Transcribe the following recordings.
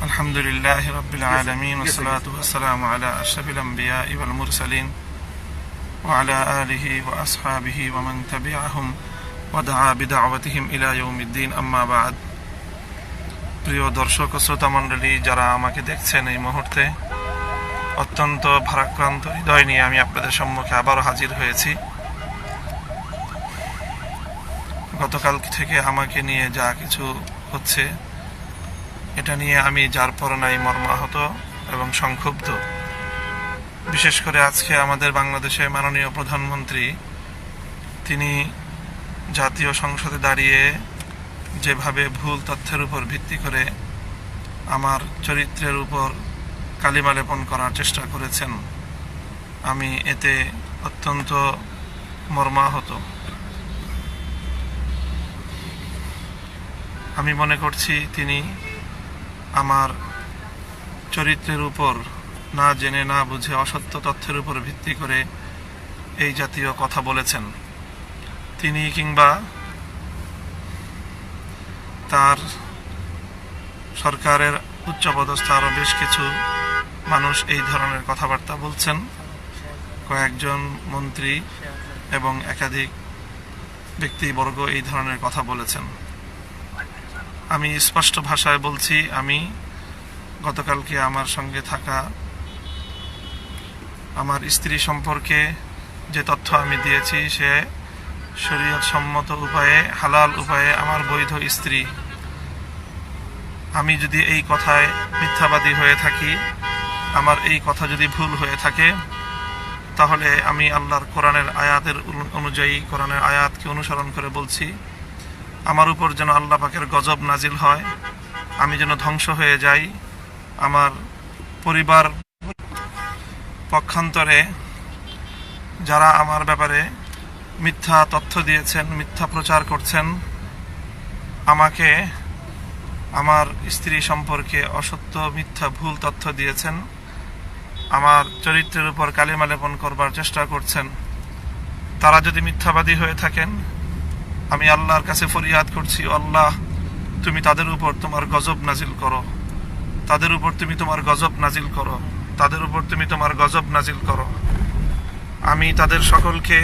আলহামদুলিল্লাহি রাব্বিল আলামিন ওয়াসসালাতু ওয়াসসালামু আলা আশরাফিল আমবিয়াই ওয়াল মুরসালিন ওয়া আলা আলিহি ওয়া আসহাবিহি ওয়া মান তাবিআহুম ওয়া দাআ বিদাওয়াতিহিম ইলা ইয়াউমিদ্দিন, আম্মা বা'দ। প্রিয় দর্শক ও শ্রোতা মণ্ডলী, যারা আমাকে দেখছেন, এই মুহূর্তে অত্যন্ত ভারাক্রান্ত হৃদয় নিয়ে আমি আপনাদের সম্মুখে আবারও হাজির হয়েছি। গতকাল থেকে আমাকে নিয়ে যা কিছু হচ্ছে, এটা নিয়ে আমি যার পর নাই মর্মাহত এবং সংক্ষুব্ধ। বিশেষ করে আজকে আমাদের বাংলাদেশের মাননীয় প্রধানমন্ত্রী, তিনি জাতীয় সংসদে দাঁড়িয়ে যেভাবে ভুল তথ্যের উপর ভিত্তি করে আমার চরিত্রের উপর কালিমা লেপন করার চেষ্টা করেছেন, আমি এতে অত্যন্ত মর্মাহত। আমি মনে করছি তিনি আমার চরিত্রের উপর না জেনে না বুঝে অসত্য তথ্যের উপর ভিত্তি করে এই জাতীয় কথা বলেছেন। তিনি কিংবা তার সরকারের উচ্চপদস্থ আরও বেশ কিছু মানুষ এই ধরনের কথাবার্তা বলছেন। কয়েকজন মন্ত্রী এবং একাধিক ব্যক্তিবর্গ এই ধরনের কথা বলেছেন। আমি স্পষ্ট ভাষায় বলছি, আমি গতকালকে আমার সঙ্গে থাকা আমার স্ত্রী সম্পর্কে যে তথ্য আমি দিয়েছি, সে শরীয়ত সম্মত উপায়ে, হালাল উপায়ে আমার বৈধ স্ত্রী। আমি যদি এই কথায় মিথ্যাবাদী হয়ে থাকি, আমার এই কথা যদি ভুল হয়ে থাকে, তাহলে আমি আল্লাহর কোরআনের আয়াতের অনুযায়ী, কোরআনের আয়াতকে অনুসরণ করে বলছি, আমার উপর যেন আল্লাহ পাকের গজব নাজিল হয়, আমি যেন ধ্বংস হয়ে যাই। আমার পরিবার পক্ষান্তরে যারা আমার ব্যাপারে মিথ্যা তথ্য দিয়েছেন, মিথ্যা প্রচার করছেন, আমাকে আমার স্ত্রী সম্পর্কে অসত্য মিথ্যা ভুল তথ্য দিয়েছেন, আমার চরিত্রের উপর কালিমা লেপন করবার চেষ্টা করছেন, তারা যদি মিথ্যাবাদী হয়ে থাকেন, আমি আল্লাহর কাছে ফরিয়াদ করছি, আল্লাহ তুমি তাদের উপর তোমার গজব নাজিল করো, তাদের উপর তুমি তোমার গজব নাজিল করো, তাদের উপর তুমি তোমার গজব নাজিল করো। আমি তাদের সকলকে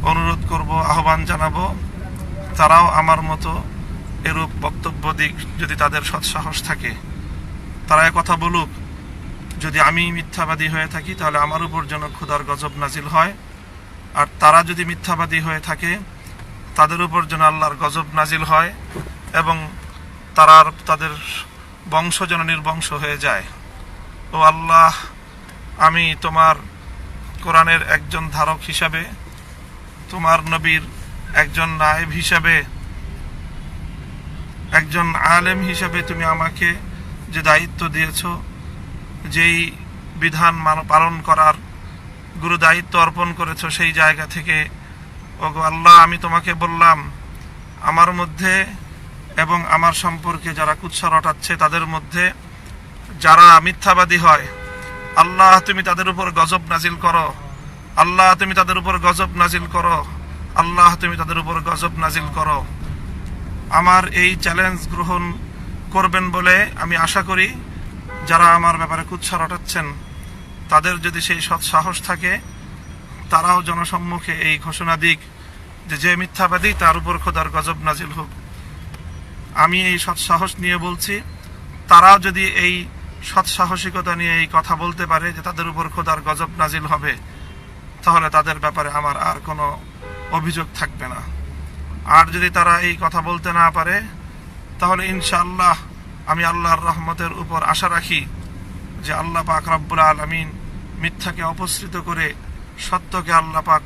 অনুরোধ করব, আহ্বান জানাবো, তারাও আমার মতো এরূপ বক্তব্য দিক, যদি তাদের সৎসাহস থাকে, তারা কথা বলুক। যদি আমি মিথ্যাবাদী হয়ে থাকি, তাহলে আমার উপর যেন খোদার গজব নাজিল হয়, আর তারা যদি মিথ্যাবাদী হয়ে থাকে, তাদের উপর যেন আল্লাহর গজব নাজিল হয় এবং তাদের বংশ যেন নির্বংশ হয়ে যায়। ও আল্লাহ, আমি তোমার কোরআনের একজন ধারক হিসাবে, তোমার নবীর একজন নায়েব হিসাবে, একজন আলেম হিসাবে তুমি আমাকে যে দায়িত্ব দিয়েছ, যেই বিধান পালন করার গুরু দায়িত্ব অর্পণ করেছ, সেই জায়গা থেকে ওগো আল্লাহ, আমি তোমাকে বললাম, আমার মধ্যে এবং আমার সম্পর্কে যারা কুৎসা রটাচ্ছে, তাদের মধ্যে যারা মিথ্যাবাদী হয়, আল্লাহ তুমি তাদের উপর গজব নাজিল করো, আল্লাহ তুমি তাদের উপর গজব নাজিল করো, আল্লাহ তুমি তাদের উপর গজব নাজিল করো। আমার এই চ্যালেঞ্জ গ্রহণ করবেন বলে আমি আশা করি। যারা আমার ব্যাপারে কুৎসা রটাচ্ছেন, তাদের যদি সেই সৎ সাহস থাকে, তারাও জনসম্মুখে এই ঘোষণা দিক যে মিথ্যাবাদী, তার উপর খোদার গজব নাজিল হোক। আমি এই সৎসাহস নিয়ে বলছি, তারাও যদি এই সৎসাহসিকতা নিয়ে এই কথা বলতে পারে যে তাদের উপর খোদার গজব নাজিল হবে, তাহলে তাদের ব্যাপারে আমার আর কোনো অভিযোগ থাকবে না। আর যদি তারা এই কথা বলতে না পারে, তাহলে ইনশাআল্লাহ আমি আল্লাহর রহমতের উপর আশা রাখি যে আল্লাহ পাক রব্বুল আলামিন মিথ্যাকে অপসৃত করে সত্যকে আল্লাহ পাক